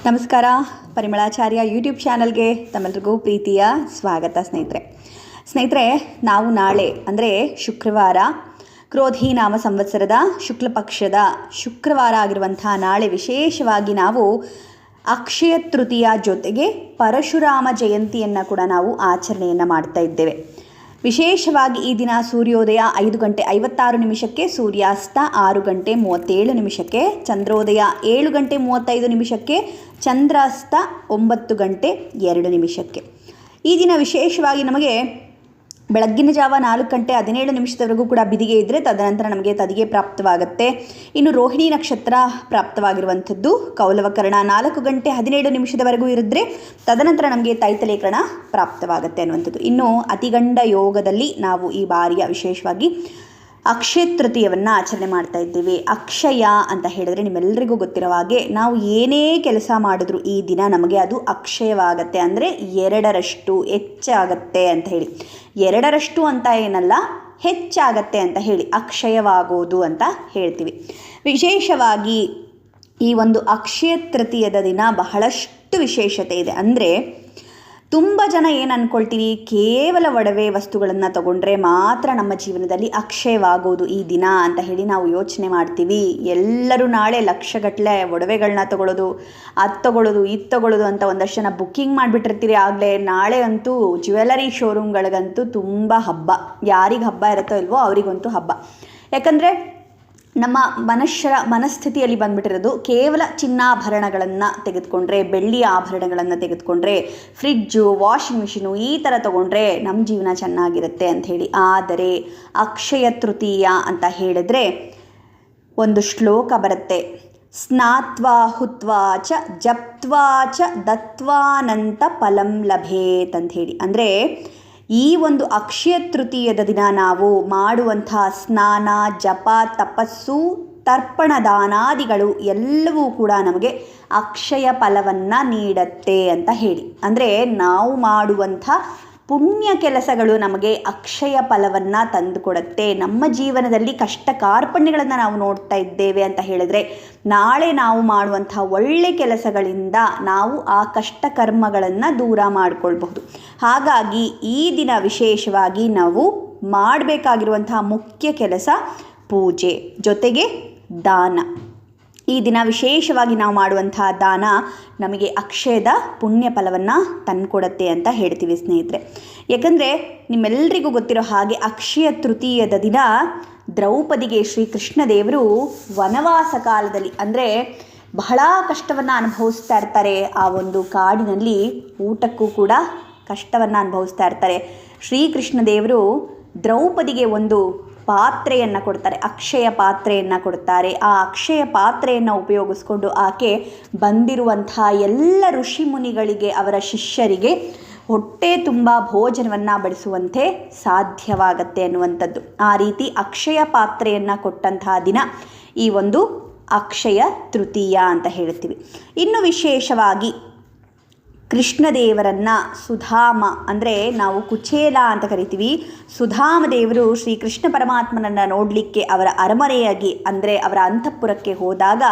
ನಮಸ್ಕಾರ. ಪರಿಮಳಾಚಾರ್ಯ ಯೂಟ್ಯೂಬ್ ಚಾನಲ್ಗೆ ತಮ್ಮೆಲ್ಲರಿಗೂ ಪ್ರೀತಿಯ ಸ್ವಾಗತ. ಸ್ನೇಹಿತರೆ, ನಾವು ನಾಳೆ ಅಂದರೆ ಶುಕ್ರವಾರ, ಕ್ರೋಧಿ ನಾಮ ಸಂವತ್ಸರದ ಶುಕ್ಲ ಪಕ್ಷದ ಶುಕ್ರವಾರ ಆಗಿರುವಂಥ ನಾಳೆ ವಿಶೇಷವಾಗಿ ನಾವು ಅಕ್ಷಯ ತೃತೀಯ ಜೊತೆಗೆ ಪರಶುರಾಮ ಜಯಂತಿಯನ್ನು ಕೂಡ ನಾವು ಆಚರಣೆಯನ್ನು ಮಾಡ್ತಾ ಇದ್ದೇವೆ. ವಿಶೇಷವಾಗಿ ಈ ದಿನ ಸೂರ್ಯೋದಯ 5:56, ಸೂರ್ಯಾಸ್ತ 6:37, ಚಂದ್ರೋದಯ 7:35, ಚಂದ್ರಾಸ್ತ 9:02. ಈ ದಿನ ವಿಶೇಷವಾಗಿ ನಮಗೆ ಬೆಳಗ್ಗಿನ ಜಾವ 4:17 ಕೂಡ ಬಿದಿಗೆ ಇದ್ದರೆ ತದನಂತರ ನಮಗೆ ತದಿಗೆ ಪ್ರಾಪ್ತವಾಗುತ್ತೆ. ಇನ್ನು ರೋಹಿಣಿ ನಕ್ಷತ್ರ ಪ್ರಾಪ್ತವಾಗಿರುವಂಥದ್ದು ಕೌಲವಕರಣ 4:17 ಇರಿದ್ರೆ ತದನಂತರ ನಮಗೆ ತೈತಲೇಕರಣ ಪ್ರಾಪ್ತವಾಗುತ್ತೆ ಅನ್ನುವಂಥದ್ದು. ಇನ್ನು ಅತಿಗಂಡ ಯೋಗದಲ್ಲಿ ನಾವು ಈ ಬಾರಿಯ ವಿಶೇಷವಾಗಿ ಅಕ್ಷಯ ತೃತೀಯವನ್ನು ಆಚರಣೆ ಮಾಡ್ತಾ ಇದ್ದೇವೆ. ಅಕ್ಷಯ ಅಂತ ಹೇಳಿದ್ರೆ ನಿಮ್ಮೆಲ್ಲರಿಗೂ ಗೊತ್ತಿರೋ ಹಾಗೆ ನಾವು ಏನೇ ಕೆಲಸ ಮಾಡಿದ್ರೂ ಈ ದಿನ ನಮಗೆ ಅದು ಅಕ್ಷಯವಾಗತ್ತೆ, ಅಂದರೆ 2ರಷ್ಟು ಹೆಚ್ಚಾಗತ್ತೆ ಅಂತ ಹೇಳಿ. 2ರಷ್ಟು ಅಂತ ಏನಲ್ಲ, ಹೆಚ್ಚಾಗತ್ತೆ ಅಂತ ಹೇಳಿ ಅಕ್ಷಯವಾಗೋದು ಅಂತ ಹೇಳ್ತೀವಿ. ವಿಶೇಷವಾಗಿ ಈ ಒಂದು ಅಕ್ಷಯ ತೃತೀಯದ ದಿನ ಬಹಳಷ್ಟು ವಿಶೇಷತೆ ಇದೆ. ಅಂದರೆ ತುಂಬ ಜನ ಏನು ಅಂದ್ಕೊಳ್ತೀವಿ, ಕೇವಲ ಒಡವೆ ವಸ್ತುಗಳನ್ನು ತಗೊಂಡ್ರೆ ಮಾತ್ರ ನಮ್ಮ ಜೀವನದಲ್ಲಿ ಅಕ್ಷಯವಾಗೋದು ಈ ದಿನ ಅಂತ ಹೇಳಿ ನಾವು ಯೋಚನೆ ಮಾಡ್ತೀವಿ. ಎಲ್ಲರೂ ನಾಳೆ ಲಕ್ಷಗಟ್ಟಲೆ ಒಡವೆಗಳನ್ನ ತಗೊಳ್ಳೋದು, ಅದು ತಗೊಳ್ಳೋದು, ಇದು ತಗೊಳ್ಳೋದು ಅಂತ ಒಂದಷ್ಟು ಜನ ಬುಕ್ಕಿಂಗ್ ಮಾಡಿಬಿಟ್ಟಿರ್ತೀರಿ. ಆಗಲೇ ನಾಳೆ ಅಂತೂ ಜ್ಯುವೆಲರಿ ಶೋರೂಮ್ಗಳಿಗಂತೂ ತುಂಬ ಹಬ್ಬ. ಯಾರಿಗೆ ಹಬ್ಬ ಇರುತ್ತೋ ಇಲ್ವೋ ಅವರಿಗಂತೂ ಹಬ್ಬ. ಯಾಕಂದರೆ ನಮ್ಮ ಮನಸ್ಥಿತಿಯಲ್ಲಿ ಬಂದುಬಿಟ್ಟಿರೋದು ಕೇವಲ ಚಿನ್ನಾಭರಣಗಳನ್ನು ತೆಗೆದುಕೊಂಡ್ರೆ, ಬೆಳ್ಳಿಯ ಆಭರಣಗಳನ್ನು ತೆಗೆದುಕೊಂಡ್ರೆ, ಫ್ರಿಡ್ಜು, ವಾಷಿಂಗ್ ಮಿಷಿನು ಈ ಥರ ತೊಗೊಂಡ್ರೆ ನಮ್ಮ ಜೀವನ ಚೆನ್ನಾಗಿರುತ್ತೆ ಅಂಥೇಳಿ. ಆದರೆ ಅಕ್ಷಯ ತೃತೀಯ ಅಂತ ಹೇಳಿದ್ರೆ ಒಂದು ಶ್ಲೋಕ ಬರುತ್ತೆ, ಸ್ನಾತ್ವಾ ಹುತ್ವಾ ಚ ಜಪ್ತ್ವಾ ಚ ದತ್ವಾನಂತ ಫಲಂ ಲಭೇತ್ ಅಂಥೇಳಿ. ಅಂದರೆ ಈ ಒಂದು ಅಕ್ಷಯ ತೃತೀಯದ ದಿನ ನಾವು ಮಾಡುವಂಥ ಸ್ನಾನ, ಜಪ, ತಪಸ್ಸು, ತರ್ಪಣ ದಾನಾದಿಗಳು ಎಲ್ಲವೂ ಕೂಡ ನಮಗೆ ಅಕ್ಷಯ ಫಲವನ್ನು ನೀಡುತ್ತೆ ಅಂತ ಹೇಳಿ. ಅಂದರೆ ನಾವು ಮಾಡುವಂಥ ಪುಣ್ಯ ಕೆಲಸಗಳು ನಮಗೆ ಅಕ್ಷಯ ಫಲವನ್ನು ತಂದುಕೊಡುತ್ತೆ. ನಮ್ಮ ಜೀವನದಲ್ಲಿ ಕಷ್ಟ ಕಾರ್ಪಣ್ಯಗಳನ್ನು ನಾವು ನೋಡ್ತಾ ಇದ್ದೇವೆ ಅಂತ ಹೇಳಿದರೆ ನಾಳೆ ನಾವು ಮಾಡುವಂಥ ಒಳ್ಳೆ ಕೆಲಸಗಳಿಂದ ನಾವು ಆ ಕಷ್ಟ ಕರ್ಮಗಳನ್ನು ದೂರ ಮಾಡಿಕೊಳ್ಬಹುದು. ಹಾಗಾಗಿ ಈ ದಿನ ವಿಶೇಷವಾಗಿ ನಾವು ಮಾಡಬೇಕಾಗಿರುವಂಥ ಮುಖ್ಯ ಕೆಲಸ ಪೂಜೆ ಜೊತೆಗೆ ದಾನ. ಈ ದಿನ ವಿಶೇಷವಾಗಿ ನಾವು ಮಾಡುವಂಥ ದಾನ ನಮಗೆ ಅಕ್ಷಯದ ಪುಣ್ಯ ಫಲವನ್ನು ತಂದುಕೊಡುತ್ತೆ ಅಂತ ಹೇಳ್ತೀವಿ ಸ್ನೇಹಿತರೆ. ಯಾಕಂದರೆ ನಿಮ್ಮೆಲ್ಲರಿಗೂ ಗೊತ್ತಿರೋ ಹಾಗೆ ಅಕ್ಷಯ ತೃತೀಯದ ದಿನ ದ್ರೌಪದಿಗೆ ಶ್ರೀಕೃಷ್ಣ ದೇವರು ವನವಾಸ ಕಾಲದಲ್ಲಿ, ಅಂದರೆ ಬಹಳ ಕಷ್ಟವನ್ನು ಅನುಭವಿಸ್ತಾ ಇರ್ತಾರೆ. ಆ ಒಂದು ಕಾಡಿನಲ್ಲಿ ಊಟಕ್ಕೂ ಕೂಡ ಕಷ್ಟವನ್ನು ಅನುಭವಿಸ್ತಾ ಇರ್ತಾರೆ. ಶ್ರೀಕೃಷ್ಣ ದೇವರು ದ್ರೌಪದಿಗೆ ಒಂದು ಪಾತ್ರೆಯನ್ನು ಕೊಡ್ತಾರೆ, ಅಕ್ಷಯ ಪಾತ್ರೆಯನ್ನು ಕೊಡ್ತಾರೆ. ಆ ಅಕ್ಷಯ ಪಾತ್ರೆಯನ್ನು ಉಪಯೋಗಿಸ್ಕೊಂಡು ಆಕೆ ಬಂದಿರುವಂಥ ಎಲ್ಲ ಋಷಿ ಮುನಿಗಳಿಗೆ, ಅವರ ಶಿಷ್ಯರಿಗೆ ಹೊಟ್ಟೆ ತುಂಬ ಭೋಜನವನ್ನು ಬಡಿಸುವಂತೆ ಸಾಧ್ಯವಾಗತ್ತೆ ಅನ್ನುವಂಥದ್ದು. ಆ ರೀತಿ ಅಕ್ಷಯ ಪಾತ್ರೆಯನ್ನು ಕೊಟ್ಟಂತಹ ದಿನ ಈ ಒಂದು ಅಕ್ಷಯ ತೃತೀಯ ಅಂತ ಹೇಳ್ತೀವಿ. ಇನ್ನು ವಿಶೇಷವಾಗಿ ಕೃಷ್ಣದೇವರನ್ನು ಸುಧಾಮ, ಅಂದರೆ ನಾವು ಕುಚೇಲ ಅಂತ ಕರಿತೀವಿ, ಸುಧಾಮ ದೇವರು ಶ್ರೀಕೃಷ್ಣ ಪರಮಾತ್ಮನನ್ನು ನೋಡಲಿಕ್ಕೆ ಅವರ ಅರಮನೆಯಾಗಿ, ಅಂದರೆ ಅವರ ಅಂತಃಪುರಕ್ಕೆ ಹೋದಾಗ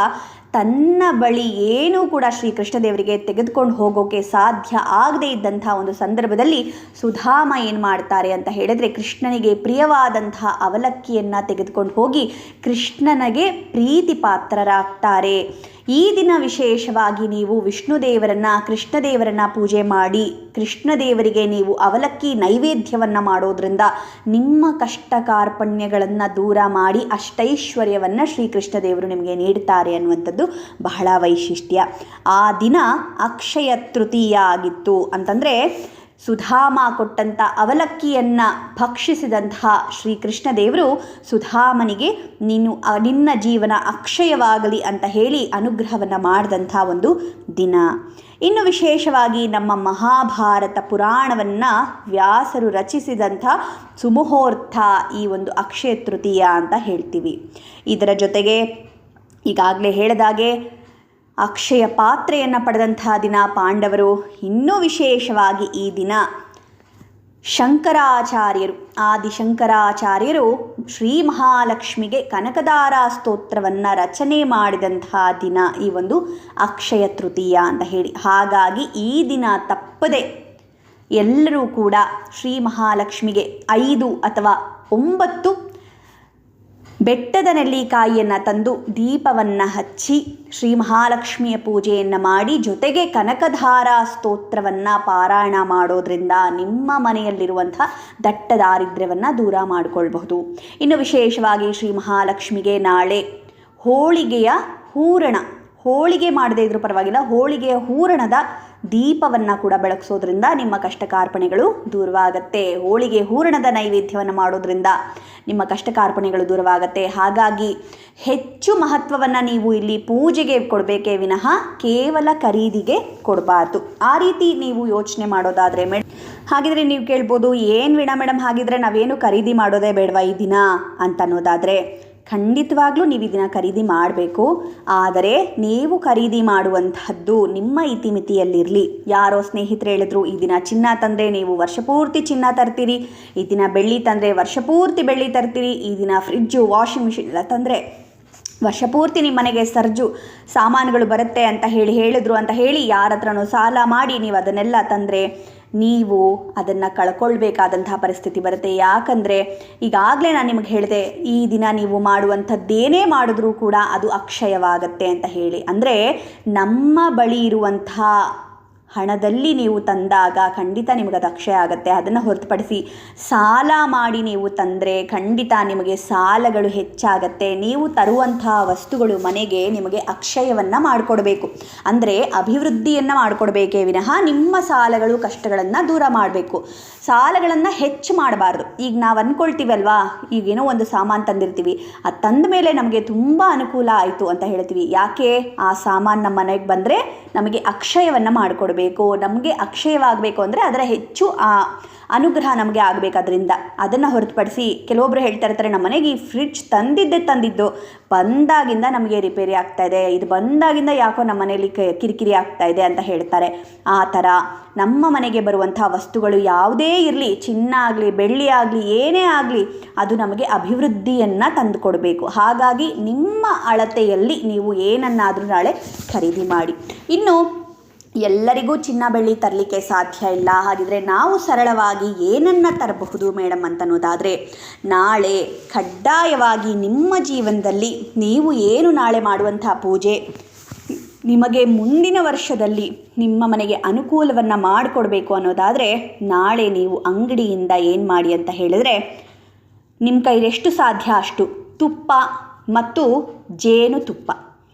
ತನ್ನ ಬಳಿ ಏನೂ ಕೂಡ ಶ್ರೀಕೃಷ್ಣ ದೇವರಿಗೆ ತೆಗೆದುಕೊಂಡು ಹೋಗೋಕ್ಕೆ ಸಾಧ್ಯ ಆಗದೇ ಇದ್ದಂಥ ಒಂದು ಸಂದರ್ಭದಲ್ಲಿ ಸುಧಾಮ ಏನು ಮಾಡ್ತಾರೆ ಅಂತ ಹೇಳಿದರೆ ಕೃಷ್ಣನಿಗೆ ಪ್ರಿಯವಾದಂತಹ ಅವಲಕ್ಕಿಯನ್ನು ತೆಗೆದುಕೊಂಡು ಹೋಗಿ ಕೃಷ್ಣನಿಗೆ ಪ್ರೀತಿ ಪಾತ್ರರಾಗ್ತಾರೆ. ಈ ದಿನ ವಿಶೇಷವಾಗಿ ನೀವು ಕೃಷ್ಣದೇವರನ್ನು ಪೂಜೆ ಮಾಡಿ ಕೃಷ್ಣದೇವರಿಗೆ ನೀವು ಅವಲಕ್ಕಿ ನೈವೇದ್ಯವನ್ನು ಮಾಡೋದ್ರಿಂದ ನಿಮ್ಮ ಕಷ್ಟ ಕಾರ್ಪಣ್ಯಗಳನ್ನು ದೂರ ಮಾಡಿ ಅಷ್ಟೈಶ್ವರ್ಯವನ್ನು ಶ್ರೀಕೃಷ್ಣದೇವರು ನಿಮಗೆ ನೀಡ್ತಾರೆ ಅನ್ನುವಂಥದ್ದು ಬಹಳ ವೈಶಿಷ್ಟ್ಯ. ಆ ದಿನ ಅಕ್ಷಯ ತೃತೀಯ ಆಗಿತ್ತು ಅಂತಂದರೆ ಸುಧಾಮ ಕೊಟ್ಟಂಥ ಅವಲಕ್ಕಿಯನ್ನು ಭಕ್ಷಿಸಿದಂತಹ ಶ್ರೀಕೃಷ್ಣ ದೇವರು ಸುಧಾಮನಿಗೆ ನಿನ್ನ ಜೀವನ ಅಕ್ಷಯವಾಗಲಿ ಅಂತ ಹೇಳಿ ಅನುಗ್ರಹವನ್ನು ಮಾಡಿದಂಥ ಒಂದು ದಿನ. ಇನ್ನು ವಿಶೇಷವಾಗಿ ನಮ್ಮ ಮಹಾಭಾರತ ಪುರಾಣವನ್ನು ವ್ಯಾಸರು ರಚಿಸಿದಂಥ ಸುಮುಹೂರ್ತ ಈ ಒಂದು ಅಕ್ಷಯ ತೃತೀಯ ಅಂತ ಹೇಳ್ತೀವಿ. ಇದರ ಜೊತೆಗೆ ಈಗಾಗಲೇ ಹೇಳಿದಾಗೆ ಅಕ್ಷಯ ಪಾತ್ರೆಯನ್ನು ಪಡೆದಂತಹ ದಿನ ಪಾಂಡವರು. ಇನ್ನೂ ವಿಶೇಷವಾಗಿ ಈ ದಿನ ಶಂಕರಾಚಾರ್ಯರು, ಆದಿಶಂಕರಾಚಾರ್ಯರು ಶ್ರೀ ಮಹಾಲಕ್ಷ್ಮಿಗೆ ಕನಕಧಾರಾ ಸ್ತೋತ್ರವನ್ನು ರಚನೆ ಮಾಡಿದಂತಹ ದಿನ ಈ ಒಂದು ಅಕ್ಷಯ ತೃತೀಯ ಅಂತ ಹೇಳಿ. ಹಾಗಾಗಿ ಈ ದಿನ ತಪ್ಪದೆ ಎಲ್ಲರೂ ಕೂಡ ಶ್ರೀ ಮಹಾಲಕ್ಷ್ಮಿಗೆ 5 ಅಥವಾ 9 ಬೆಟ್ಟದ ನೆಲ್ಲಿಕಾಯಿಯನ್ನು ತಂದು ದೀಪವನ್ನು ಹಚ್ಚಿ ಶ್ರೀ ಮಹಾಲಕ್ಷ್ಮಿಯ ಪೂಜೆಯನ್ನು ಮಾಡಿ ಜೊತೆಗೆ ಕನಕಧಾರಾ ಸ್ತೋತ್ರವನ್ನು ಪಾರಾಯಣ ಮಾಡೋದ್ರಿಂದ ನಿಮ್ಮ ಮನೆಯಲ್ಲಿರುವಂಥ ದಟ್ಟ ದಾರಿದ್ರ್ಯವನ್ನು ದೂರ ಮಾಡಿಕೊಳ್ಬಹುದು. ಇನ್ನು ವಿಶೇಷವಾಗಿ ಶ್ರೀ ಮಹಾಲಕ್ಷ್ಮಿಗೆ ನಾಳೆ ಹೋಳಿಗೆಯ ಹೂರಣ, ಹೋಳಿಗೆ ಮಾಡದೇ ಇದ್ರೂ ಪರವಾಗಿಲ್ಲ, ಹೋಳಿಗೆಯ ಹೂರಣದ ದೀಪವನ್ನು ಕೂಡ ಬೆಳಗಿಸೋದ್ರಿಂದ ನಿಮ್ಮ ಕಷ್ಟ ಕಾರ್ಪಣ್ಯಗಳು ದೂರವಾಗತ್ತೆ. ಹೋಳಿಗೆ ಹೂರಣದ ನೈವೇದ್ಯವನ್ನು ಮಾಡೋದ್ರಿಂದ ನಿಮ್ಮ ಕಷ್ಟ ಕಾರ್ಪಣ್ಯಗಳು ದೂರವಾಗತ್ತೆ. ಹಾಗಾಗಿ ಹೆಚ್ಚು ಮಹತ್ವವನ್ನು ನೀವು ಇಲ್ಲಿ ಪೂಜೆಗೆ ಕೊಡಬೇಕೇ ವಿನಃ ಕೇವಲ ಖರೀದಿಗೆ ಕೊಡಬಾರ್ದು. ಆ ರೀತಿ ನೀವು ಯೋಚನೆ ಮಾಡೋದಾದರೆ ಹಾಗಿದ್ರೆ ನೀವು ಕೇಳ್ಬೋದು, ಏನು ವೀಣಾ ಮೇಡಮ್, ಹಾಗಿದ್ರೆ ನಾವೇನು ಖರೀದಿ ಮಾಡೋದೇ ಬೇಡವಾ ಈ ದಿನ ಅಂತ ಅನ್ನೋದಾದರೆ, ಖಂಡಿತವಾಗ್ಲೂ ನೀವು ಇದನ್ನು ಖರೀದಿ ಮಾಡಬೇಕು. ಆದರೆ ನೀವು ಖರೀದಿ ಮಾಡುವಂತಹದ್ದು ನಿಮ್ಮ ಇತಿಮಿತಿಯಲ್ಲಿರಲಿ. ಯಾರೋ ಸ್ನೇಹಿತರು ಹೇಳಿದ್ರು, ಈ ದಿನ ಚಿನ್ನ ತಂದರೆ ನೀವು ವರ್ಷಪೂರ್ತಿ ಚಿನ್ನ ತರ್ತೀರಿ, ಈ ದಿನ ಬೆಳ್ಳಿ ತಂದರೆ ವರ್ಷಪೂರ್ತಿ ಬೆಳ್ಳಿ ತರ್ತೀರಿ, ಈ ದಿನ ಫ್ರಿಜ್ಜು ವಾಷಿಂಗ್ ಮಿಷಿನ್ ಎಲ್ಲ ತಂದರೆ ವರ್ಷಪೂರ್ತಿ ನಿಮ್ಮ ಮನೆಗೆ ಸರ್ಜು ಸಾಮಾನುಗಳು ಬರುತ್ತೆ ಅಂತ ಹೇಳಿದ್ರು ಅಂತ ಹೇಳಿ ಯಾರ ಹತ್ರನೂ ಸಾಲ ಮಾಡಿ ನೀವು ಅದನ್ನೆಲ್ಲ ತಂದರೆ ನೀವು ಅದನ್ನು ಕಳ್ಕೊಳ್ಬೇಕಾದಂತಹ ಪರಿಸ್ಥಿತಿ ಬರುತ್ತೆ. ಯಾಕಂದರೆ ಈಗಾಗಲೇ ನಾನು ನಿಮಗೆ ಹೇಳಿದೆ, ಈ ದಿನ ನೀವು ಮಾಡುವಂಥದ್ದೇನೇ ಮಾಡಿದ್ರೂ ಕೂಡ ಅದು ಅಕ್ಷಯವಾಗತ್ತೆ ಅಂತ ಹೇಳಿ. ಅಂದರೆ ನಮ್ಮ ಬಳಿ ಇರುವಂಥ ಹಣದಲ್ಲಿ ನೀವು ತಂದಾಗ ಖಂಡಿತ ನಿಮಗೆ ಅದು ಅಕ್ಷಯ ಆಗುತ್ತೆ. ಅದನ್ನು ಹೊರತುಪಡಿಸಿ ಸಾಲ ಮಾಡಿ ನೀವು ತಂದರೆ ಖಂಡಿತ ನಿಮಗೆ ಸಾಲಗಳು ಹೆಚ್ಚಾಗತ್ತೆ. ನೀವು ತರುವಂತಹ ವಸ್ತುಗಳು ಮನೆಗೆ ನಿಮಗೆ ಅಕ್ಷಯವನ್ನು ಮಾಡಿಕೊಡ್ಬೇಕು, ಅಂದರೆ ಅಭಿವೃದ್ಧಿಯನ್ನು ಮಾಡಿಕೊಡ್ಬೇಕೇ ವಿನಃ ನಿಮ್ಮ ಸಾಲಗಳು ಕಷ್ಟಗಳನ್ನು ದೂರ ಮಾಡಬೇಕು. ಸಾಲಗಳನ್ನು ಹೆಚ್ಚು ಮಾಡಬಾರ್ದು. ಈಗ ನಾವು ಅಂದ್ಕೊಳ್ತೀವಲ್ವಾ, ಈಗೇನೋ ಒಂದು ಸಾಮಾನು ತಂದಿರ್ತೀವಿ, ಅದು ತಂದ ಮೇಲೆ ನಮಗೆ ತುಂಬ ಅನುಕೂಲ ಆಯಿತು ಅಂತ ಹೇಳ್ತೀವಿ. ಯಾಕೆ? ಆ ಸಾಮಾನು ನಮ್ಮ ಮನೆಗೆ ಬಂದರೆ ನಮಗೆ ಅಕ್ಷಯವನ್ನು ಮಾಡಿಕೊಡ್ಬೇಕು. ನಮಗೆ ಅಕ್ಷಯವಾಗಬೇಕು ಅಂದರೆ ಅದರ ಹೆಚ್ಚು ಅನುಗ್ರಹ ನಮಗೆ ಆಗಬೇಕಾದ್ರಿಂದ ಅದನ್ನು ಹೊರತುಪಡಿಸಿ ಕೆಲವೊಬ್ಬರು ಹೇಳ್ತಾ ಇರ್ತಾರೆ, ನಮ್ಮ ಮನೆಗೆ ಈ ಫ್ರಿಡ್ಜ್ ತಂದಿದ್ದು ಬಂದಾಗಿಂದ ನಮಗೆ ರಿಪೇರಿ ಆಗ್ತಾಯಿದೆ, ಇದು ಬಂದಾಗಿಂದ ಯಾಕೋ ನಮ್ಮ ಮನೆಯಲ್ಲಿ ಕಿರಿಕಿರಿ ಆಗ್ತಾಯಿದೆ ಅಂತ ಹೇಳ್ತಾರೆ. ಆ ಥರ ನಮ್ಮ ಮನೆಗೆ ಬರುವಂಥ ವಸ್ತುಗಳು ಯಾವುದೇ ಇರಲಿ, ಚಿನ್ನ ಆಗಲಿ ಬೆಳ್ಳಿ ಆಗಲಿ ಏನೇ ಆಗಲಿ, ಅದು ನಮಗೆ ಅಭಿವೃದ್ಧಿಯನ್ನು ತಂದು ಕೊಡಬೇಕು. ಹಾಗಾಗಿ ನಿಮ್ಮ ಅಳತೆಯಲ್ಲಿ ನೀವು ಏನನ್ನಾದರೂ ನಾಳೆ ಖರೀದಿ ಮಾಡಿ. ಇನ್ನು ಎಲ್ಲರಿಗೂ ಚಿನ್ನ ಬೆಳ್ಳಿ ತರಲಿಕ್ಕೆ ಸಾಧ್ಯ ಇಲ್ಲ. ಹಾಗಿದ್ರೆ ನಾವು ಸರಳವಾಗಿ ಏನನ್ನು ತರಬಹುದು ಮೇಡಮ್ ಅಂತನ್ನೋದಾದರೆ, ನಾಳೆ ಕಡ್ಡಾಯವಾಗಿ ನಿಮ್ಮ ಜೀವನದಲ್ಲಿ ನೀವು ಏನು ನಾಳೆ ಮಾಡುವಂಥ ಪೂಜೆ ನಿಮಗೆ ಮುಂದಿನ ವರ್ಷದಲ್ಲಿ ನಿಮ್ಮ ಮನೆಗೆ ಅನುಕೂಲವನ್ನು ಮಾಡಿಕೊಡ್ಬೇಕು ಅನ್ನೋದಾದರೆ, ನಾಳೆ ನೀವು ಅಂಗಡಿಯಿಂದ ಏನು ಮಾಡಿ ಅಂತ ಹೇಳಿದರೆ, ನಿಮ್ಮ ಕೈಲೆಷ್ಟು ಸಾಧ್ಯ ಅಷ್ಟು ತುಪ್ಪ ಮತ್ತು ಜೇನುತುಪ್ಪ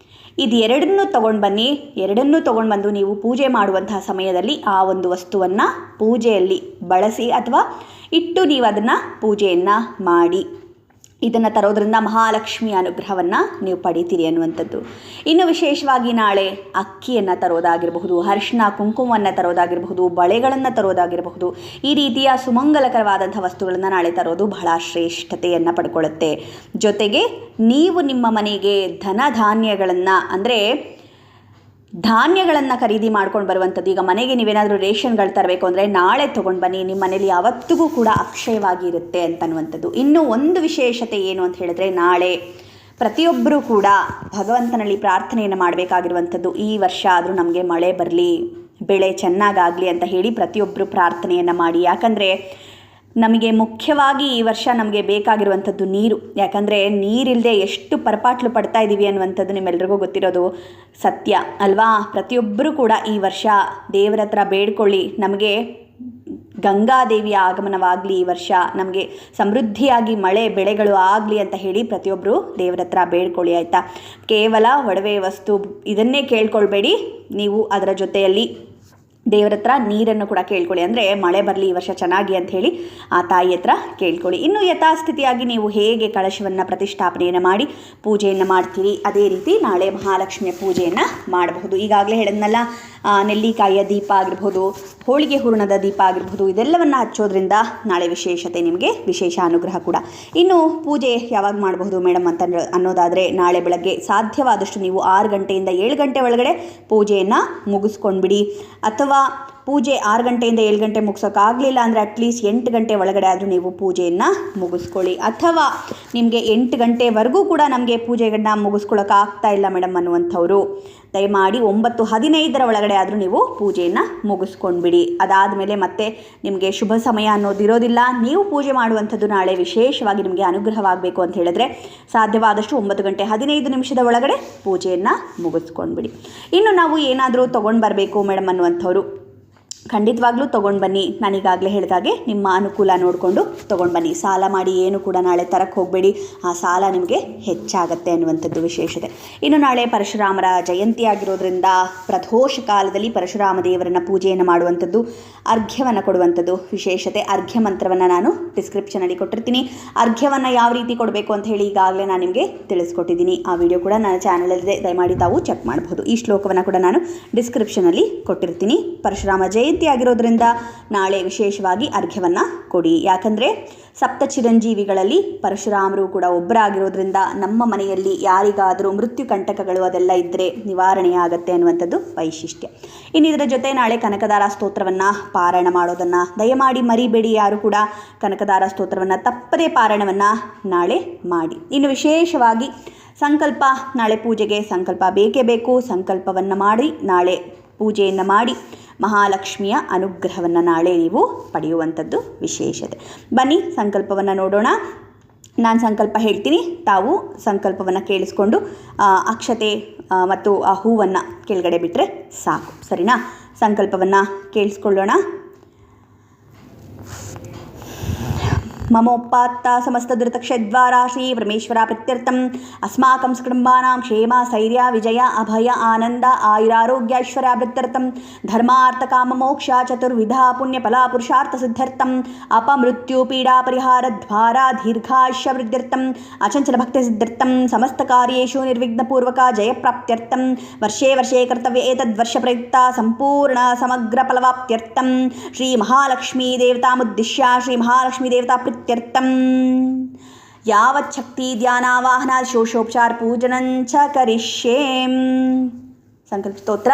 ಇದು ಎರಡನ್ನೂ ತೊಗೊಂಡು ಬನ್ನಿ. ಎರಡನ್ನೂ ತೊಗೊಂಡು ಬಂದು ನೀವು ಪೂಜೆ ಮಾಡುವಂತಹ ಸಮಯದಲ್ಲಿ ಆ ಒಂದು ವಸ್ತುವನ್ನು ಪೂಜೆಯಲ್ಲಿ ಬಳಸಿ ಅಥವಾ ಇಟ್ಟು ನೀವು ಅದನ್ನು ಪೂಜೆಯನ್ನು ಮಾಡಿ. ಇದನ್ನು ತರೋದ್ರಿಂದ ಮಹಾಲಕ್ಷ್ಮಿಯ ಅನುಗ್ರಹವನ್ನು ನೀವು ಪಡಿತೀರಿ ಅನ್ನುವಂಥದ್ದು. ಇನ್ನು ವಿಶೇಷವಾಗಿ ನಾಳೆ ಅಕ್ಕಿಯನ್ನು ತರೋದಾಗಿರಬಹುದು, ಅರಿಶಿನ ಕುಂಕುಮವನ್ನು ತರೋದಾಗಿರಬಹುದು, ಬಳೆಗಳನ್ನು ತರೋದಾಗಿರಬಹುದು, ಈ ರೀತಿಯ ಸುಮಂಗಲಕರವಾದಂಥ ವಸ್ತುಗಳನ್ನು ನಾಳೆ ತರೋದು ಬಹಳ ಶ್ರೇಷ್ಠತೆಯನ್ನು ಪಡ್ಕೊಳ್ಳುತ್ತೆ. ಜೊತೆಗೆ ನೀವು ನಿಮ್ಮ ಮನೆಗೆ ಧನಧಾನ್ಯಗಳನ್ನು ಅಂದರೆ ಧಾನ್ಯಗಳನ್ನು ಖರೀದಿ ಮಾಡ್ಕೊಂಡು ಬರುವಂಥದ್ದು. ಈಗ ಮನೆಗೆ ನೀವೇನಾದರೂ ರೇಷನ್ಗಳು ತರಬೇಕು ಅಂದರೆ ನಾಳೆ ತೊಗೊಂಡು ಬನ್ನಿ, ನಿಮ್ಮ ಮನೇಲಿ ಯಾವತ್ತಿಗೂ ಕೂಡ ಅಕ್ಷಯವಾಗಿ ಇರುತ್ತೆ ಅಂತನ್ನುವಂಥದ್ದು. ಇನ್ನು ಒಂದು ವಿಶೇಷತೆ ಏನು ಅಂತ ಹೇಳಿದ್ರೆ, ನಾಳೆ ಪ್ರತಿಯೊಬ್ಬರೂ ಕೂಡ ಭಗವಂತನಲ್ಲಿ ಪ್ರಾರ್ಥನೆಯನ್ನು ಮಾಡಬೇಕಾಗಿರುವಂಥದ್ದು, ಈ ವರ್ಷ ಆದರೂ ನಮಗೆ ಮಳೆ ಬರಲಿ, ಬೆಳೆ ಚೆನ್ನಾಗಾಗಲಿ ಅಂತ ಹೇಳಿ ಪ್ರತಿಯೊಬ್ಬರು ಪ್ರಾರ್ಥನೆಯನ್ನು ಮಾಡಿ. ಯಾಕಂದರೆ ನಮಗೆ ಮುಖ್ಯವಾಗಿ ಈ ವರ್ಷ ನಮಗೆ ಬೇಕಾಗಿರುವಂಥದ್ದು ನೀರು. ಯಾಕಂದರೆ ನೀರಿಲ್ಲದೆ ಎಷ್ಟು ಪರಪಾಟ್ಲು ಪಡ್ತಾ ಇದ್ದೀವಿ ಅನ್ನುವಂಥದ್ದು ನಿಮ್ಮೆಲ್ರಿಗೂ ಗೊತ್ತಿರೋದು ಸತ್ಯ ಅಲ್ವಾ. ಪ್ರತಿಯೊಬ್ಬರೂ ಕೂಡ ಈ ವರ್ಷ ದೇವರ ಹತ್ರ ಬೇಡ್ಕೊಳ್ಳಿ, ನಮಗೆ ಗಂಗಾದೇವಿಯ ಆಗಮನವಾಗಲಿ, ಈ ವರ್ಷ ನಮಗೆ ಸಮೃದ್ಧಿಯಾಗಿ ಮಳೆ ಬೆಳೆಗಳು ಆಗಲಿ ಅಂತ ಹೇಳಿ ಪ್ರತಿಯೊಬ್ಬರು ದೇವರ ಹತ್ರ ಬೇಡ್ಕೊಳ್ಳಿ, ಆಯಿತಾ. ಕೇವಲ ಒಡವೆ ವಸ್ತು ಇದನ್ನೇ ಕೇಳ್ಕೊಳ್ಬೇಡಿ, ನೀವು ಅದರ ಜೊತೆಯಲ್ಲಿ ದೇವರ ಹತ್ರ ನೀರನ್ನು ಕೂಡ ಕೇಳ್ಕೊಳ್ಳಿ. ಅಂದರೆ ಮಳೆ ಬರಲಿ ಈ ವರ್ಷ ಚೆನ್ನಾಗಿ ಅಂತ ಹೇಳಿ ಆ ತಾಯಿ ಹತ್ರ ಕೇಳ್ಕೊಳ್ಳಿ. ಇನ್ನು ಯಥಾಸ್ಥಿತಿಯಾಗಿ ನೀವು ಹೇಗೆ ಕಳಶವನ್ನು ಪ್ರತಿಷ್ಠಾಪನೆಯನ್ನು ಮಾಡಿ ಪೂಜೆಯನ್ನು ಮಾಡ್ತೀರಿ, ಅದೇ ರೀತಿ ನಾಳೆ ಮಹಾಲಕ್ಷ್ಮಿಯ ಪೂಜೆಯನ್ನು ಮಾಡಬಹುದು. ಈಗಾಗಲೇ ಹೇಳಿದ್ನಲ್ಲ, ನೆಲ್ಲಿಕಾಯಿಯ ದೀಪ ಆಗಿರ್ಬೋದು, ಹೋಳಿಗೆ ಹೂರಣದ ದೀಪ ಆಗಿರ್ಬೋದು, ಇದೆಲ್ಲವನ್ನು ಹಚ್ಚೋದ್ರಿಂದ ನಾಳೆ ವಿಶೇಷತೆ, ನಿಮಗೆ ವಿಶೇಷ ಅನುಗ್ರಹ ಕೂಡ. ಇನ್ನು ಪೂಜೆ ಯಾವಾಗ ಮಾಡಬಹುದು ಮೇಡಮ್ ಅಂತ ಅನ್ನೋದಾದರೆ, ನಾಳೆ ಬೆಳಗ್ಗೆ ಸಾಧ್ಯವಾದಷ್ಟು ನೀವು 6 ಗಂಟೆಯಿಂದ 7 ಗಂಟೆ ಒಳಗಡೆ ಪೂಜೆಯನ್ನು ಮುಗಿಸ್ಕೊಂಡ್ಬಿಡಿ. ಅಥವಾ ಪೂಜೆ 6 ಗಂಟೆಯಿಂದ 7 ಗಂಟೆ ಮುಗಿಸೋಕ್ಕಾಗಲಿಲ್ಲ ಅಂದರೆ ಅಟ್ಲೀಸ್ಟ್ 8 ಗಂಟೆ ಒಳಗಡೆ ಆದರೂ ನೀವು ಪೂಜೆಯನ್ನು ಮುಗಿಸ್ಕೊಳ್ಳಿ. ಅಥವಾ ನಿಮಗೆ 8 ಗಂಟೆವರೆಗೂ ಕೂಡ ನಮಗೆ ಪೂಜೆಗಳನ್ನ ಮುಗಿಸ್ಕೊಳ್ಳೋಕ್ಕಾಗ್ತಾ ಇಲ್ಲ ಮೇಡಮ್ ಅನ್ನುವಂಥವ್ರು ದಯಮಾಡಿ 9:15 ಒಳಗಡೆ ಆದರೂ ನೀವು ಪೂಜೆಯನ್ನು ಮುಗಿಸ್ಕೊಂಡ್ಬಿಡಿ. ಅದಾದಮೇಲೆ ಮತ್ತೆ ನಿಮಗೆ ಶುಭ ಸಮಯ ಅನ್ನೋದಿರೋದಿಲ್ಲ. ನೀವು ಪೂಜೆ ಮಾಡುವಂಥದ್ದು ನಾಳೆ ವಿಶೇಷವಾಗಿ ನಿಮಗೆ ಅನುಗ್ರಹವಾಗಬೇಕು ಅಂತ ಹೇಳಿದ್ರೆ ಸಾಧ್ಯವಾದಷ್ಟು 9:15 ಒಳಗಡೆ ಪೂಜೆಯನ್ನು ಮುಗಿಸ್ಕೊಂಡ್ಬಿಡಿ. ಇನ್ನು ನಾವು ಏನಾದರೂ ತೊಗೊಂಡು ಬರಬೇಕು ಮೇಡಮ್ ಅನ್ನುವಂಥವ್ರು ಖಂಡಿತವಾಗ್ಲೂ ತೊಗೊಂಡು ಬನ್ನಿ. ನಾನೀಗಾಗಲೇ ಹೇಳಿದಾಗೆ ನಿಮ್ಮ ಅನುಕೂಲ ನೋಡಿಕೊಂಡು ತೊಗೊಂಡು ಬನ್ನಿ. ಸಾಲ ಮಾಡಿ ಏನು ಕೂಡ ನಾಳೆ ತರಕ್ಕೆ ಹೋಗಬೇಡಿ, ಆ ಸಾಲ ನಿಮಗೆ ಹೆಚ್ಚಾಗತ್ತೆ ಅನ್ನುವಂಥದ್ದು ವಿಶೇಷತೆ. ಇನ್ನು ನಾಳೆ ಪರಶುರಾಮರ ಜಯಂತಿ ಆಗಿರೋದ್ರಿಂದ ಪ್ರದೋಷ ಕಾಲದಲ್ಲಿ ಪರಶುರಾಮ ದೇವರನ್ನ ಪೂಜೆಯನ್ನು ಮಾಡುವಂಥದ್ದು, ಅರ್ಘ್ಯವನ್ನು ಕೊಡುವಂಥದ್ದು ವಿಶೇಷತೆ. ಅರ್ಘ್ಯ ಮಂತ್ರವನ್ನು ನಾನು ಡಿಸ್ಕ್ರಿಪ್ಷನಲ್ಲಿ ಕೊಟ್ಟಿರ್ತೀನಿ. ಅರ್ಘ್ಯವನ್ನು ಯಾವ ರೀತಿ ಕೊಡಬೇಕು ಅಂತ ಹೇಳಿ ಈಗಾಗಲೇ ನಾನು ನಿಮಗೆ ತಿಳಿಸ್ಕೊಟ್ಟಿದ್ದೀನಿ. ಆ ವಿಡಿಯೋ ಕೂಡ ನನ್ನ ಚಾನಲಲ್ಲಿದೆ, ದಯಮಾಡಿ ತಾವು ಚೆಕ್ ಮಾಡಬಹುದು. ಈ ಶ್ಲೋಕವನ್ನು ಕೂಡ ನಾನು ಡಿಸ್ಕ್ರಿಪ್ಷನಲ್ಲಿ ಕೊಟ್ಟಿರ್ತೀನಿ. ಪರಶುರಾಮ ಜಯಂತಿ ಆಗಿರೋದ್ರಿಂದ ನಾಳೆ ವಿಶೇಷವಾಗಿ ಅರ್ಘ್ಯವನ್ನು ಕೊಡಿ. ಯಾಕಂದರೆ ಸಪ್ತ ಚಿರಂಜೀವಿಗಳಲ್ಲಿ ಪರಶುರಾಮರು ಕೂಡ ಒಬ್ಬರಾಗಿರೋದ್ರಿಂದ ನಮ್ಮ ಮನೆಯಲ್ಲಿ ಯಾರಿಗಾದರೂ ಮೃತ್ಯು ಕಂಟಕಗಳು ಅದೆಲ್ಲ ಇದ್ದರೆ ನಿವಾರಣೆಯಾಗತ್ತೆ ಅನ್ನುವಂಥದ್ದು ವೈಶಿಷ್ಟ್ಯ. ಇನ್ನು ಇದರ ಜೊತೆ ನಾಳೆ ಕನಕದಾರ ಸ್ತೋತ್ರವನ್ನು ಪಾರಾಯಣ ಮಾಡೋದನ್ನು ದಯಮಾಡಿ ಮರಿಬೇಡಿ. ಯಾರು ಕೂಡ ಕನಕದಾರ ಸ್ತೋತ್ರವನ್ನು ತಪ್ಪದೇ ಪಾರಾಯಣವನ್ನು ನಾಳೆ ಮಾಡಿ. ಇನ್ನು ವಿಶೇಷವಾಗಿ ಸಂಕಲ್ಪ, ನಾಳೆ ಪೂಜೆಗೆ ಸಂಕಲ್ಪ ಬೇಕೇ ಬೇಕು. ಸಂಕಲ್ಪವನ್ನು ಮಾಡಿ ನಾಳೆ ಪೂಜೆಯನ್ನು ಮಾಡಿ ಮಹಾಲಕ್ಷ್ಮಿಯ ಅನುಗ್ರಹವನ್ನು ನಾಳೆ ನೀವು ಪಡೆಯುವಂಥದ್ದು ವಿಶೇಷತೆ. ಬನ್ನಿ ಸಂಕಲ್ಪವನ್ನು ನೋಡೋಣ. ನಾನು ಸಂಕಲ್ಪ ಹೇಳ್ತೀನಿ, ತಾವು ಸಂಕಲ್ಪವನ್ನು ಕೇಳಿಸ್ಕೊಂಡು ಅಕ್ಷತೆ ಮತ್ತು ಆ ಹೂವನ್ನು ಕೆಳಗಡೆ ಬಿಟ್ಟರೆ ಸಾಕು, ಸರಿನಾ? ಸಂಕಲ್ಪವನ್ನು ಕೇಳಿಸ್ಕೊಳ್ಳೋಣ. ಮಮೋಪಾತ್ತ ಸಮಸ್ತದುರಿತಕ್ಷದ್ವಾರಾ ಶ್ರೀ ಪರಮೇಶ್ವರ ಪ್ರತ್ಯರ್ಥಂ ಅಸ್ಮಾಕಂ ಕುಟುಂಬಾನಾಂ ಕ್ಷೇಮ ಸ್ಥೈರ್ಯ ವಿಜಯ ಅಭಯ ಆನಂದ ಆಯುರಾರೋಗ್ಯ ಐಶ್ವರ್ಯ ವೃತ್ತರ್ಥಂ ಧರ್ಮಾರ್ಥ ಕಾಮ ಮೋಕ್ಷ ಚತುರ್ವಿಧ ಪುಣ್ಯ ಫಲ ಪುರುಷಾರ್ಥ ಸಿದ್ಧರ್ಥಂ ಅಪಮೃತ್ಯು ಪೀಡಾ ಪರಿಹಾರ ದ್ವಾರ ದೀರ್ಘಾಯುಷ್ಯ ವೃದ್ಧ್ಯರ್ಥಂ ಅಚಂಚಲ ಭಕ್ತಿ ಸಿದ್ಧರ್ಥಂ ಸಮಸ್ತ ಕಾರ್ಯೇಷು ನಿರ್ವಿಘ್ನಪೂರ್ವಕ ಜಯಪ್ರಾಪ್ತ್ಯರ್ಥಂ ವರ್ಷೇ ವರ್ಷೇ ಕರ್ತವ್ಯ ಏತದ್ವರ್ಷ ಪ್ರಯುಕ್ತ ಸಂಪೂರ್ಣ ಸಮಗ್ರ ಫಲವಾಪ್ತ್ಯರ್ಥಂ ಶ್ರೀ ಮಹಾಲಕ್ಷ್ಮೀ ದೇವತಾಮುದ್ದಿಶ್ಯ ಶ್ರೀ ಮಹಾಲಕ್ಷ್ಮೀ ದೇವತಾ ಪ್ರೀತ್ಯರ್ಥಂ ಯಾವತ್ ಶಕ್ತಿ ಧ್ಯಾನಾವಾಹನ ಶೋಷೋಪಚಾರ ಪೂಜನಂಚ ಕರಿಷ್ಯೇಂ. ಸಂಕಲ್ಪ ಸ್ತೋತ್ರ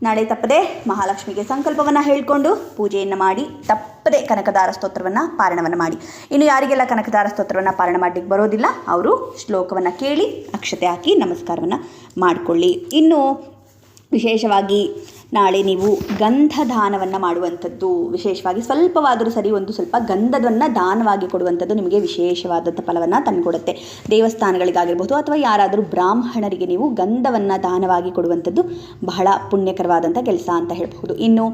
ನಾಳೆ ತಪ್ಪದೆ ಮಹಾಲಕ್ಷ್ಮಿಗೆ ಸಂಕಲ್ಪವನ್ನು ಹೇಳಿಕೊಂಡು ಪೂಜೆಯನ್ನು ಮಾಡಿ, ತಪ್ಪದೆ ಕನಕದಾರ ಸ್ತೋತ್ರವನ್ನು ಪಾರಾಯಣವನ್ನು ಮಾಡಿ. ಇನ್ನು ಯಾರಿಗೆಲ್ಲ ಕನಕದಾರ ಸ್ತೋತ್ರವನ್ನು ಪಾರಾಯಣ ಮಾಡಲಿಕ್ಕೆ ಬರೋದಿಲ್ಲ ಅವರು ಶ್ಲೋಕವನ್ನು ಕೇಳಿ ಅಕ್ಷತೆ ಹಾಕಿ ನಮಸ್ಕಾರವನ್ನು ಮಾಡಿಕೊಳ್ಳಿ. ಇನ್ನು ವಿಶೇಷವಾಗಿ ನಾಳೆ ನೀವು ಗಂಧ ದಾನವನ್ನು ಮಾಡುವಂಥದ್ದು, ವಿಶೇಷವಾಗಿ ಸ್ವಲ್ಪವಾದರೂ ಸರಿ ಒಂದು ಸ್ವಲ್ಪ ಗಂಧವನ್ನು ದಾನವಾಗಿ ಕೊಡುವಂಥದ್ದು ನಿಮಗೆ ವಿಶೇಷವಾದಂಥ ಫಲವನ್ನು ತಂದುಕೊಡುತ್ತೆ. ದೇವಸ್ಥಾನಗಳಿಗಾಗಿರ್ಬೋದು ಅಥವಾ ಯಾರಾದರೂ ಬ್ರಾಹ್ಮಣರಿಗೆ ನೀವು ಗಂಧವನ್ನು ದಾನವಾಗಿ ಕೊಡುವಂಥದ್ದು ಬಹಳ ಪುಣ್ಯಕರವಾದಂಥ ಕೆಲಸ ಅಂತ ಹೇಳ್ಬೋದು. ಇನ್ನು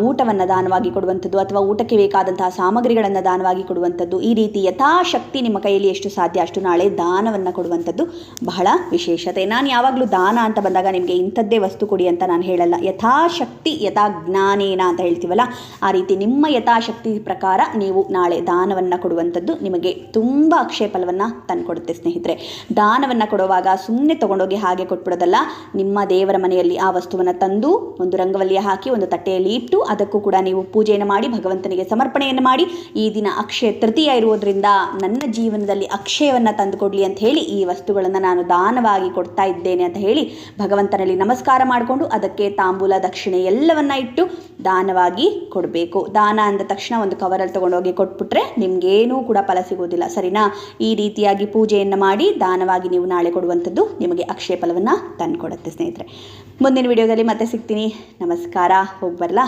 ಊಟವನ್ನು ದಾನವಾಗಿ ಕೊಡುವಂಥದ್ದು ಅಥವಾ ಊಟಕ್ಕೆ ಬೇಕಾದಂತಹ ಸಾಮಗ್ರಿಗಳನ್ನು ದಾನವಾಗಿ ಕೊಡುವಂಥದ್ದು, ಈ ರೀತಿ ಯಥಾಶಕ್ತಿ ನಿಮ್ಮ ಕೈಯಲ್ಲಿ ಎಷ್ಟು ಸಾಧ್ಯ ಅಷ್ಟು ನಾಳೆ ದಾನವನ್ನು ಕೊಡುವಂಥದ್ದು ಬಹಳ ವಿಶೇಷತೆ. ನಾನು ಯಾವಾಗಲೂ ದಾನ ಅಂತ ಬಂದಾಗ ನಿಮಗೆ ಇಂಥದ್ದೇ ವಸ್ತು ಕೊಡಿ ಅಂತ ನಾನು ಹೇಳಲ್ಲ. ಯಥಾಶಕ್ತಿ ಯಥಾ ಜ್ಞಾನೇನ ಅಂತ ಹೇಳ್ತೀವಲ್ಲ, ಆ ರೀತಿ ನಿಮ್ಮ ಯಥಾಶಕ್ತಿ ಪ್ರಕಾರ ನೀವು ನಾಳೆ ದಾನವನ್ನು ಕೊಡುವಂಥದ್ದು ನಿಮಗೆ ತುಂಬ ಅಕ್ಷಯ ಫಲವನ್ನು ತಂದುಕೊಡುತ್ತೆ. ಸ್ನೇಹಿತರೆ, ದಾನವನ್ನು ಕೊಡುವಾಗ ಸುಮ್ಮನೆ ತೊಗೊಂಡೋಗಿ ಹಾಗೆ ಕೊಟ್ಬಿಡೋದಲ್ಲ. ನಿಮ್ಮ ದೇವರ ಮನೆಯಲ್ಲಿ ಆ ವಸ್ತುವನ್ನು ತಂದು ಒಂದು ರಂಗವಲ್ಲಿಯ ಹಾಕಿ ಒಂದು ತಟ್ಟೆಯಲ್ಲಿ ಇಟ್ಟು ಅದಕ್ಕೂ ಕೂಡ ನೀವು ಪೂಜೆಯನ್ನು ಮಾಡಿ ಭಗವಂತನಿಗೆ ಸಮರ್ಪಣೆಯನ್ನು ಮಾಡಿ, ಈ ದಿನ ಅಕ್ಷಯ ತೃತೀಯ ಇರುವುದರಿಂದ ನನ್ನ ಜೀವನದಲ್ಲಿ ಅಕ್ಷಯವನ್ನು ತಂದುಕೊಡ್ಲಿ ಅಂತ ಹೇಳಿ ಈ ವಸ್ತುಗಳನ್ನು ನಾನು ದಾನವಾಗಿ ಕೊಡ್ತಾ ಇದ್ದೇನೆ ಅಂತ ಹೇಳಿ ಭಗವಂತನಲ್ಲಿ ನಮಸ್ಕಾರ ಮಾಡಿಕೊಂಡು ಅದಕ್ಕೆ ತಾಂಬೂಲ ದಕ್ಷಿಣೆ ಎಲ್ಲವನ್ನ ಇಟ್ಟು ದಾನವಾಗಿ ಕೊಡಬೇಕು. ದಾನ ಅಂದ ತಕ್ಷಣ ಒಂದು ಕವರಲ್ಲಿ ತೊಗೊಂಡೋಗಿ ಕೊಟ್ಬಿಟ್ರೆ ನಿಮಗೇನೂ ಕೂಡ ಫಲ ಸಿಗೋದಿಲ್ಲ, ಸರಿನಾ? ಈ ರೀತಿಯಾಗಿ ಪೂಜೆಯನ್ನು ಮಾಡಿ ದಾನವಾಗಿ ನೀವು ನಾಳೆ ಕೊಡುವಂಥದ್ದು ನಿಮಗೆ ಅಕ್ಷಯ ಫಲವನ್ನು ತಂದುಕೊಡುತ್ತೆ. ಸ್ನೇಹಿತರೆ, ಮುಂದಿನ ವಿಡಿಯೋದಲ್ಲಿ ಮತ್ತೆ ಸಿಗ್ತೀನಿ. ನಮಸ್ಕಾರ. ಹೋಗಿ ಬರಲಾ?